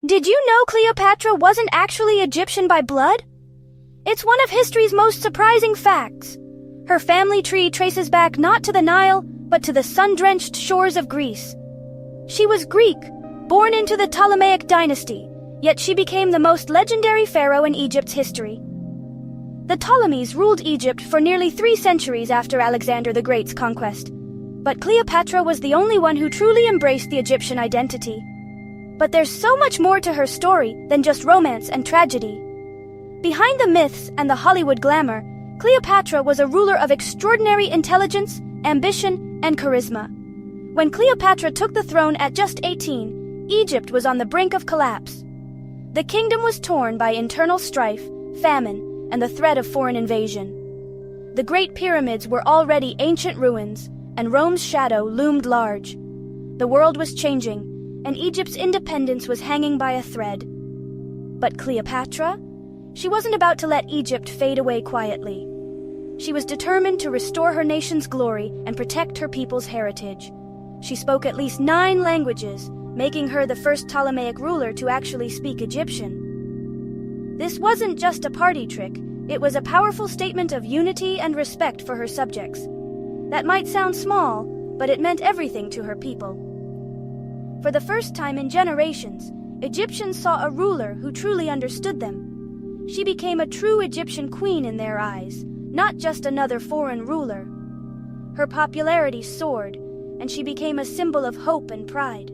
Did you know Cleopatra wasn't actually Egyptian by blood? It's one of history's most surprising facts. Her family tree traces back not to the Nile, but to the sun-drenched shores of Greece. She was Greek, born into the Ptolemaic dynasty, yet she became the most legendary pharaoh in Egypt's history. The Ptolemies ruled Egypt for nearly 3 centuries after Alexander the Great's conquest, but Cleopatra was the only one who truly embraced the Egyptian identity. But there's so much more to her story than just romance and tragedy. Behind the myths and the Hollywood glamour, Cleopatra was a ruler of extraordinary intelligence, ambition, and charisma. When Cleopatra took the throne at just 18, Egypt was on the brink of collapse. The kingdom was torn by internal strife, famine, and the threat of foreign invasion. The Great Pyramids were already ancient ruins, and Rome's shadow loomed large. The world was changing, and Egypt's independence was hanging by a thread. But Cleopatra? She wasn't about to let Egypt fade away quietly. She was determined to restore her nation's glory and protect her people's heritage. She spoke at least 9 languages, making her the first Ptolemaic ruler to actually speak Egyptian. This wasn't just a party trick, it was a powerful statement of unity and respect for her subjects. That might sound small, but it meant everything to her people. For the first time in generations, Egyptians saw a ruler who truly understood them. She became a true Egyptian queen in their eyes, not just another foreign ruler. Her popularity soared, and she became a symbol of hope and pride.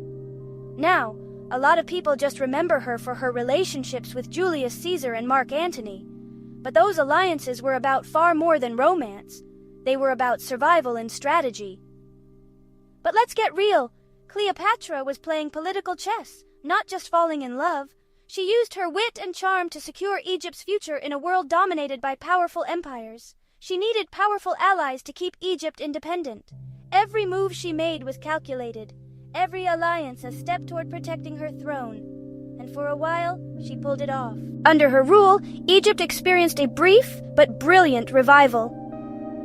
Now, a lot of people just remember her for her relationships with Julius Caesar and Mark Antony. But those alliances were about far more than romance. They were about survival and strategy. But let's get real. Cleopatra was playing political chess, not just falling in love. She used her wit and charm to secure Egypt's future in a world dominated by powerful empires. She needed powerful allies to keep Egypt independent. Every move she made was calculated. Every alliance a step toward protecting her throne. And for a while, she pulled it off. Under her rule, Egypt experienced a brief but brilliant revival.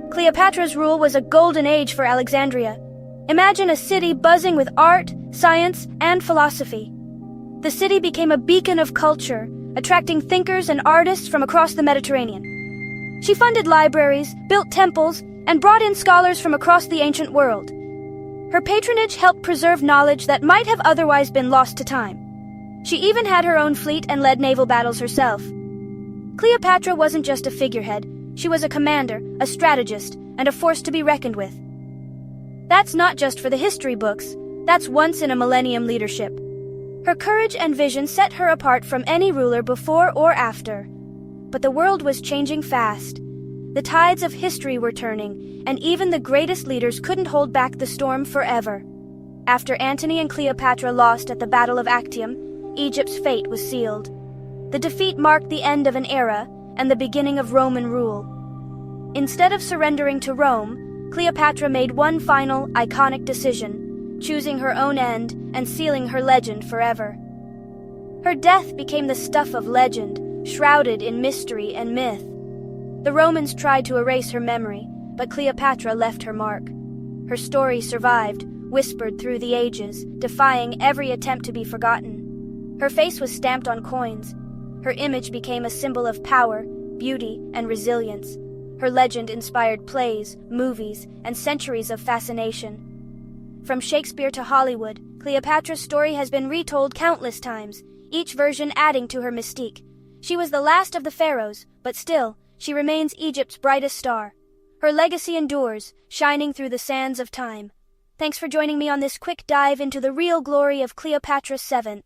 Cleopatra's rule was a golden age for Alexandria. Imagine a city buzzing with art, science, and philosophy. The city became a beacon of culture, attracting thinkers and artists from across the Mediterranean. She funded libraries, built temples, and brought in scholars from across the ancient world. Her patronage helped preserve knowledge that might have otherwise been lost to time. She even had her own fleet and led naval battles herself. Cleopatra wasn't just a figurehead. She was a commander, a strategist, and a force to be reckoned with. That's not just for the history books. That's once-in-a-millennium leadership. Her courage and vision set her apart from any ruler before or after. But the world was changing fast. The tides of history were turning, and even the greatest leaders couldn't hold back the storm forever. After Antony and Cleopatra lost at the Battle of Actium, Egypt's fate was sealed. The defeat marked the end of an era and the beginning of Roman rule. Instead of surrendering to Rome, Cleopatra made one final, iconic decision, choosing her own end and sealing her legend forever. Her death became the stuff of legend, shrouded in mystery and myth. The Romans tried to erase her memory, but Cleopatra left her mark. Her story survived, whispered through the ages, defying every attempt to be forgotten. Her face was stamped on coins. Her image became a symbol of power, beauty, and resilience. Her legend inspired plays, movies, and centuries of fascination. From Shakespeare to Hollywood, Cleopatra's story has been retold countless times, each version adding to her mystique. She was the last of the pharaohs, but still, she remains Egypt's brightest star. Her legacy endures, shining through the sands of time. Thanks for joining me on this quick dive into the real glory of Cleopatra VII.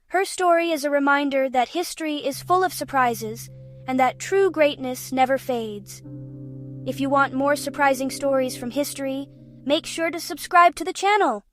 Her story is a reminder that history is full of surprises, and that true greatness never fades. If you want more surprising stories from history, make sure to subscribe to the channel.